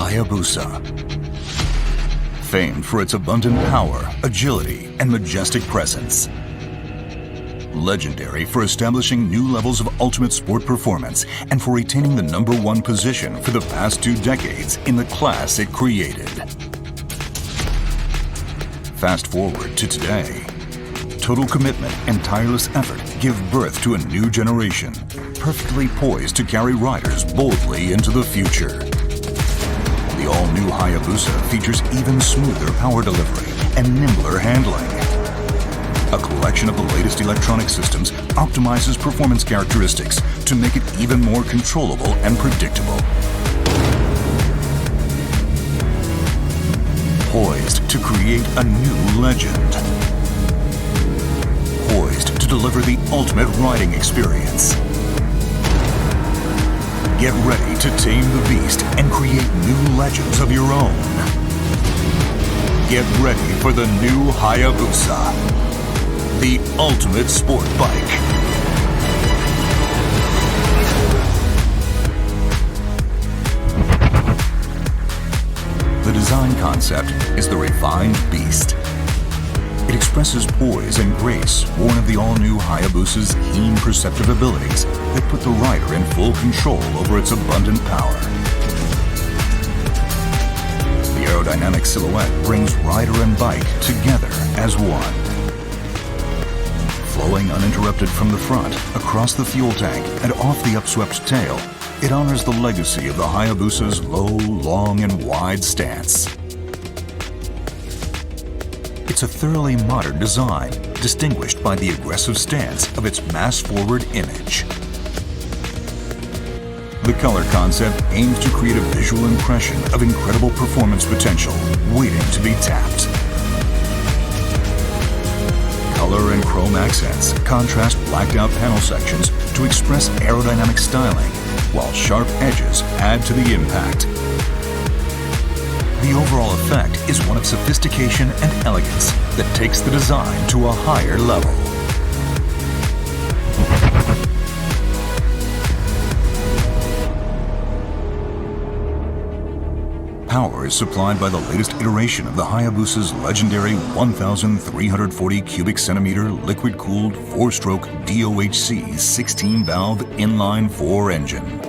Hayabusa. Famed for its abundant power, agility, and majestic presence. Legendary for establishing new levels of ultimate sport performance and for retaining the #1 position for the past 2 decades in the class it created. Fast forward to today. Total commitment and tireless effort give birth to a new generation, perfectly poised to carry riders boldly into the future. The all-new Hayabusa features even smoother power delivery and nimbler handling. A collection of the latest electronic systems optimizes performance characteristics to make it even more controllable and predictable. Poised to create a new legend. Poised to deliver the ultimate riding experience. Get ready to tame the beast and create new legends of your own. Get ready for the new Hayabusa, the ultimate sport bike. The design concept is the refined beast. It expresses poise and grace born of the all-new Hayabusa's keen perceptive abilities that put the rider in full control over its abundant power. The aerodynamic silhouette brings rider and bike together as one. Flowing uninterrupted from the front, across the fuel tank, and off the upswept tail, it honors the legacy of the Hayabusa's low, long, and wide stance. It's a thoroughly modern design, distinguished by the aggressive stance of its mass-forward image. The color concept aims to create a visual impression of incredible performance potential waiting to be tapped. Color and chrome accents contrast blacked-out panel sections to express aerodynamic styling, while sharp edges add to the impact. The overall effect is one of sophistication and elegance that takes the design to a higher level. Power is supplied by the latest iteration of the Hayabusa's legendary 1,340 cubic centimeter liquid-cooled 4-stroke DOHC 16-valve inline-4 engine.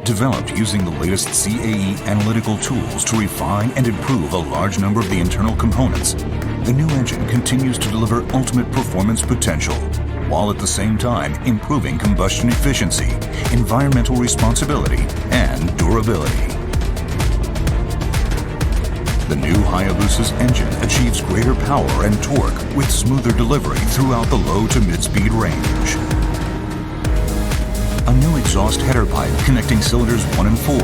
Developed using the latest CAE analytical tools to refine and improve a large number of the internal components, the new engine continues to deliver ultimate performance potential, while at the same time improving combustion efficiency, environmental responsibility, and durability. The new Hayabusa's engine achieves greater power and torque with smoother delivery throughout the low to mid-speed range. A new exhaust header pipe connecting cylinders 1 and 4.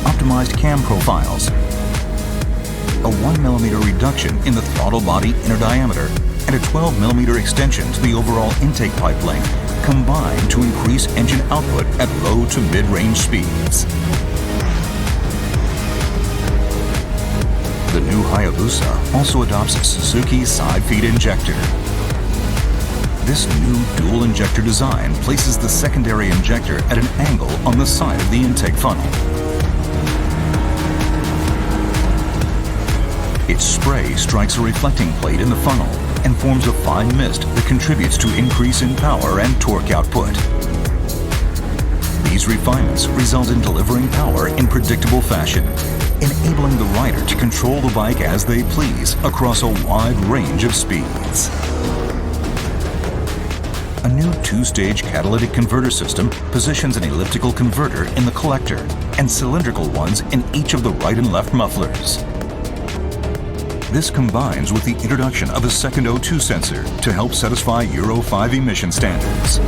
Optimized cam profiles. A 1mm reduction in the throttle body inner diameter and a 12mm extension to the overall intake pipe length combine to increase engine output at low to mid-range speeds. The new Hayabusa also adopts Suzuki's side feed injector. This new dual injector design places the secondary injector at an angle on the side of the intake funnel. Its spray strikes a reflecting plate in the funnel and forms a fine mist that contributes to increase in power and torque output. These refinements result in delivering power in predictable fashion, enabling the rider to control the bike as they please across a wide range of speeds. A new 2-stage catalytic converter system positions an elliptical converter in the collector and cylindrical ones in each of the right and left mufflers. This combines with the introduction of a second O2 sensor to help satisfy Euro 5 emission standards.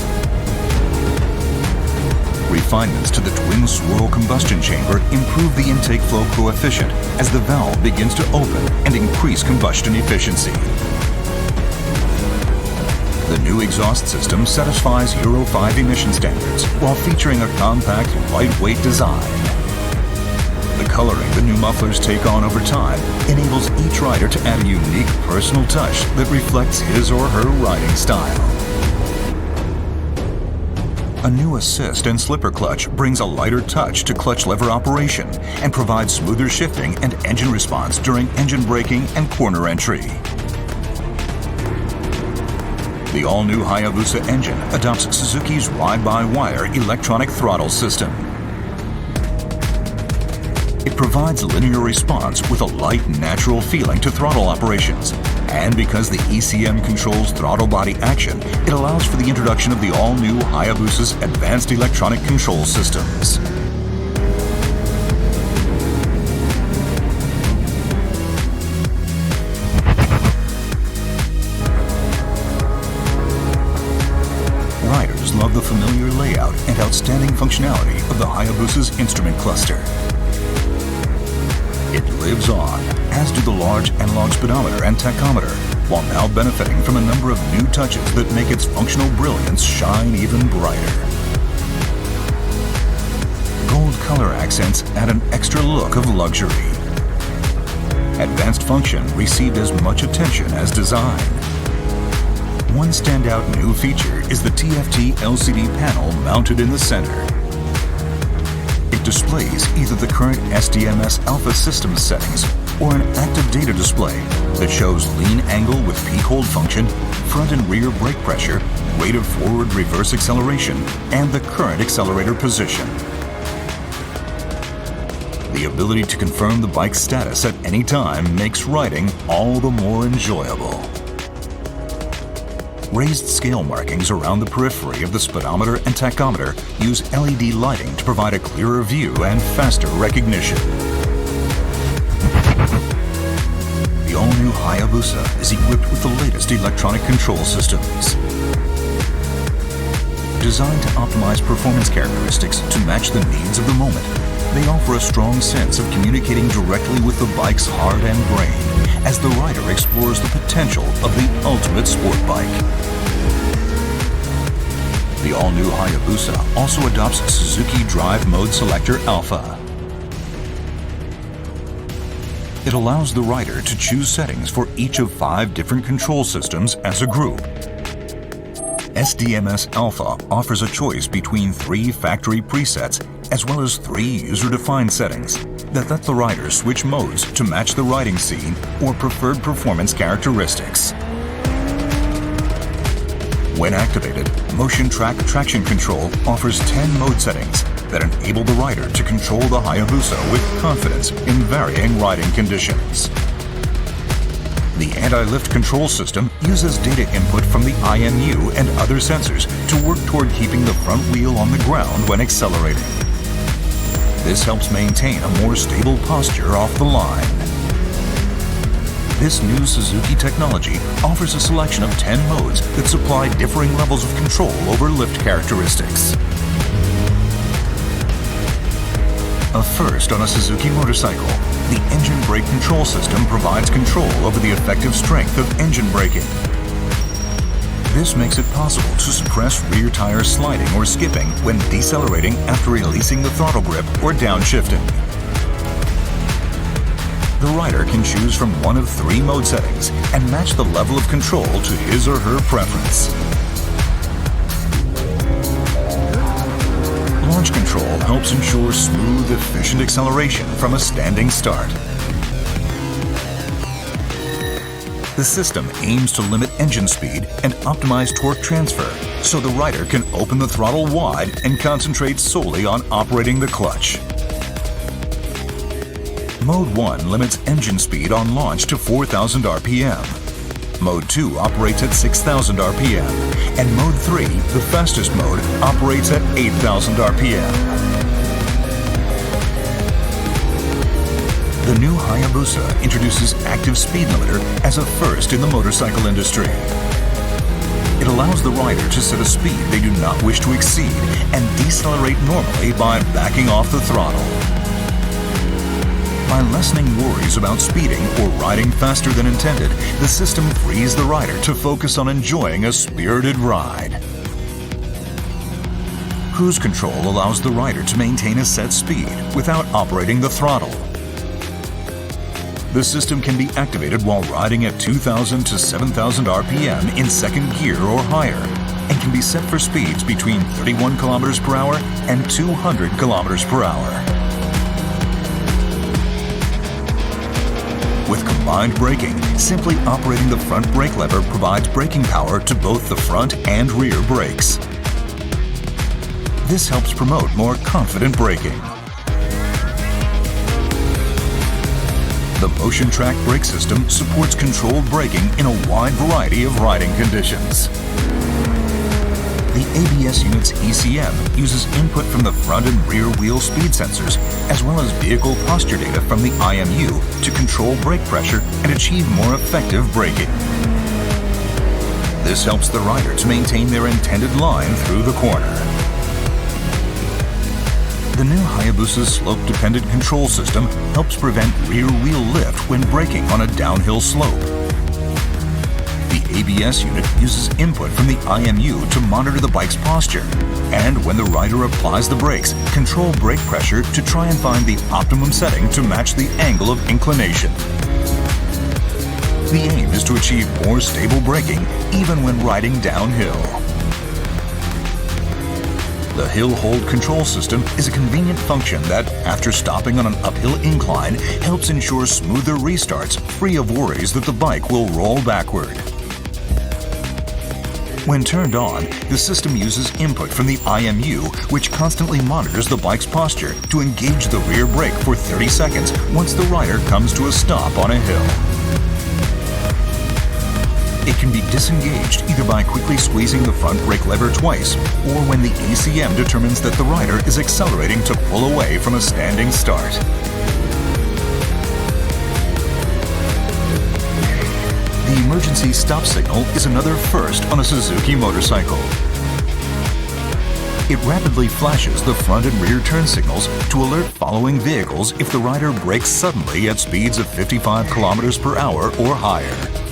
Refinements to the twin swirl combustion chamber improve the intake flow coefficient as the valve begins to open and increase combustion efficiency. The new exhaust system satisfies Euro 5 emission standards while featuring a compact, lightweight design. The coloring the new mufflers take on over time enables each rider to add a unique personal touch that reflects his or her riding style. A new assist and slipper clutch brings a lighter touch to clutch lever operation and provides smoother shifting and engine response during engine braking and corner entry. The all-new Hayabusa engine adopts Suzuki's ride-by-wire electronic throttle system. It provides linear response with a light, natural feeling to throttle operations. And because the ECM controls throttle body action, it allows for the introduction of the all-new Hayabusa's advanced electronic control systems. Riders love the familiar layout and outstanding functionality of the Hayabusa's instrument cluster. It lives on, as do the large analog speedometer and tachometer, while now benefiting from a number of new touches that make its functional brilliance shine even brighter. Gold color accents add an extra look of luxury. Advanced function received as much attention as design. One standout new feature is the TFT LCD panel mounted in the center. It displays either the current SDMS Alpha system settings or an active data display that shows lean angle with peak hold function, front and rear brake pressure, rate of forward-reverse acceleration, and the current accelerator position. The ability to confirm the bike's status at any time makes riding all the more enjoyable. Raised scale markings around the periphery of the speedometer and tachometer use LED lighting to provide a clearer view and faster recognition. The all-new Hayabusa is equipped with the latest electronic control systems. Designed to optimize performance characteristics to match the needs of the moment, they offer a strong sense of communicating directly with the bike's heart and brain as the rider explores the potential of the ultimate sport bike. The all-new Hayabusa also adopts Suzuki Drive Mode Selector Alpha. It allows the rider to choose settings for each of 5 different control systems as a group. SDMS Alpha offers a choice between 3 factory presets as well as 3 user-defined settings that let the rider switch modes to match the riding scene or preferred performance characteristics. When activated, Motion Track Traction Control offers 10 mode settings that enable the rider to control the Hayabusa with confidence in varying riding conditions. The anti-lift control system uses data input from the IMU and other sensors to work toward keeping the front wheel on the ground when accelerating. This helps maintain a more stable posture off the line. This new Suzuki technology offers a selection of 10 modes that supply differing levels of control over lift characteristics. A first on a Suzuki motorcycle, the engine brake control system provides control over the effective strength of engine braking. This makes it possible to suppress rear tire sliding or skipping when decelerating after releasing the throttle grip or downshifting. The rider can choose from one of 3 mode settings and match the level of control to his or her preference. Launch control helps ensure smooth, efficient acceleration from a standing start. The system aims to limit engine speed and optimize torque transfer so the rider can open the throttle wide and concentrate solely on operating the clutch. Mode 1 limits engine speed on launch to 4,000 RPM. Mode 2 operates at 6,000 RPM, and Mode 3, the fastest mode, operates at 8,000 RPM. The new Hayabusa introduces active speed limiter as a first in the motorcycle industry. It allows the rider to set a speed they do not wish to exceed and decelerate normally by backing off the throttle. By lessening worries about speeding or riding faster than intended, the system frees the rider to focus on enjoying a spirited ride. Cruise control allows the rider to maintain a set speed without operating the throttle. The system can be activated while riding at 2,000 to 7,000 RPM in second gear or higher, and can be set for speeds between 31 kilometers per hour and 200 kilometers per hour. With combined braking, simply operating the front brake lever provides braking power to both the front and rear brakes. This helps promote more confident braking. The Motion Track brake system supports controlled braking in a wide variety of riding conditions. The ABS unit's ECM uses input from the front and rear wheel speed sensors, as well as vehicle posture data from the IMU to control brake pressure and achieve more effective braking. This helps the rider to maintain their intended line through the corner. The new Hayabusa slope-dependent control system helps prevent rear wheel lift when braking on a downhill slope. The ABS unit uses input from the IMU to monitor the bike's posture, and when the rider applies the brakes, control brake pressure to try and find the optimum setting to match the angle of inclination. The aim is to achieve more stable braking even when riding downhill. The hill hold control system is a convenient function that, after stopping on an uphill incline, helps ensure smoother restarts, free of worries that the bike will roll backward. When turned on, the system uses input from the IMU, which constantly monitors the bike's posture to engage the rear brake for 30 seconds once the rider comes to a stop on a hill. It can be disengaged either by quickly squeezing the front brake lever twice, or when the ECM determines that the rider is accelerating to pull away from a standing start. The emergency stop signal is another first on a Suzuki motorcycle. It rapidly flashes the front and rear turn signals to alert following vehicles if the rider brakes suddenly at speeds of 55 kilometers per hour or higher.